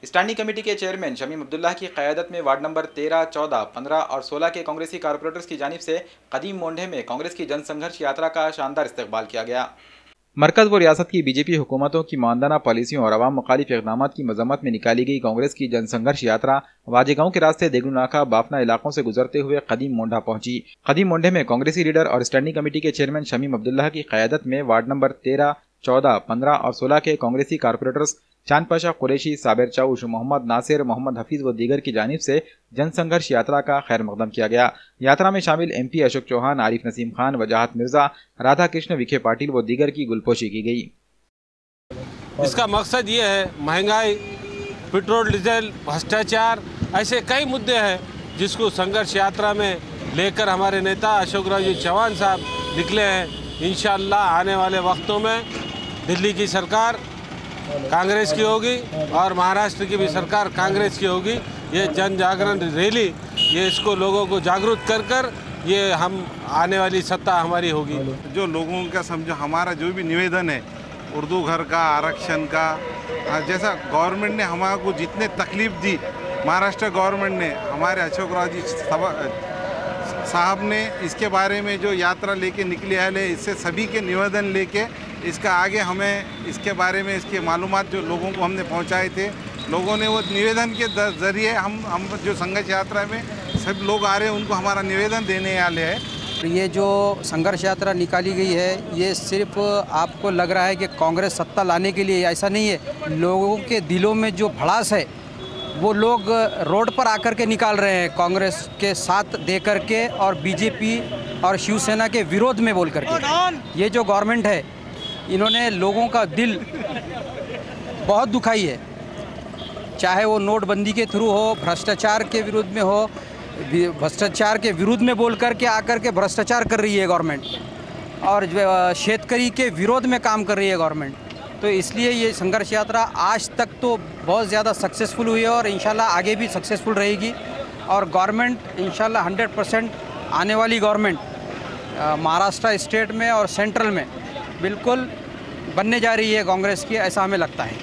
Standing committee के chairman Shamim Abdullah की क़यादत में वार्ड नंबर 13, 14, 15 और 16 के कांग्रेसी कारपोरेटर्स की जानिब से कदीम मोंढे में कांग्रेस की जनसंघर्ष यात्रा का शानदार इस्तकबाल किया गया। मरकज़ व रियासत की बीजेपी हुकूमतों की मानदाना पॉलिसियों और अवाम मुखालिफ इक़दाम की मजम्मत में निकाली गई कांग्रेस की जनसंघर्ष यात्रा वाजेगांव के रास्ते देगलू नाका बाफना इलाकों से गुजरते हुए कदीम मोंढा पहुंची। कदीम मोंढे में कांग्रेसी लीडर और स्टैंडिंग कमेटी के चेयरमैन शमीम अब्दुल्ला की क़यादत में वार्ड नंबर 13, 14, 15 और 16 के कांग्रेसी कारपोरेटर्स चांद पाशा कुरैशी, साबिर चाउश, मोहम्मद नासिर, मोहम्मद हफीज व दीगर की जानिब से जनसंघर्ष यात्रा का खैर मकदम किया गया। यात्रा में शामिल MP अशोक चौहान, आरिफ नसीम खान, वजाहत मिर्जा, राधा कृष्ण विखे पाटिल व दीगर की गुलपोशी की गई। इसका मकसद ये है, महंगाई, पेट्रोल डीजल, भ्रष्टाचार, ऐसे कई मुद्दे हैं जिसको संघर्ष यात्रा में लेकर हमारे नेता अशोक राव जी चौहान साहब निकले हैं। इंशाअल्लाह आने वाले वक्तों में दिल्ली की सरकार कांग्रेस की होगी और महाराष्ट्र की भी सरकार कांग्रेस की होगी। ये जन जागरण रैली, ये इसको लोगों को जागरूक कर कर ये हम आने वाली सत्ता हमारी होगी। जो लोगों का समझो, हमारा जो भी निवेदन है उर्दू घर का, आरक्षण का, जैसा गवर्नमेंट ने हमारे को जितने तकलीफ दी, महाराष्ट्र गवर्नमेंट ने, हमारे अशोक राव जी साहब ने इसके बारे में जो यात्रा लेके निकले है, इससे सभी के निवेदन लेके इसका आगे हमें इसके बारे में इसके मालूमात जो लोगों को हमने पहुंचाए थे, लोगों ने वो निवेदन के ज़रिए हम जो संघर्ष यात्रा में सब लोग आ रहे हैं उनको हमारा निवेदन देने वाले हैं। ये जो संघर्ष यात्रा निकाली गई है, ये सिर्फ आपको लग रहा है कि कांग्रेस सत्ता लाने के लिए, ऐसा नहीं है। लोगों के दिलों में जो भड़ास है वो लोग रोड पर आकर के निकाल रहे हैं, कांग्रेस के साथ दे करके और बीजेपी और शिवसेना के विरोध में बोल करके। ये जो गवर्नमेंट है, इन्होंने लोगों का दिल बहुत दुखाई है, चाहे वो नोटबंदी के थ्रू हो, भ्रष्टाचार के विरुद्ध में हो, भ्रष्टाचार के विरुद्ध में बोल करके आकर के भ्रष्टाचार कर रही है गवर्नमेंट, और शेतकरी के विरोध में काम कर रही है गवर्नमेंट। तो इसलिए ये संघर्ष यात्रा आज तक तो बहुत ज़्यादा सक्सेसफुल हुई है और इंशाल्लाह आगे भी सक्सेसफुल रहेगी। और गवर्नमेंट इंशाल्लाह 100% आने वाली गवर्नमेंट महाराष्ट्र स्टेट में और सेंट्रल में बिल्कुल बनने जा रही है कांग्रेस की, ऐसा हमें लगता है।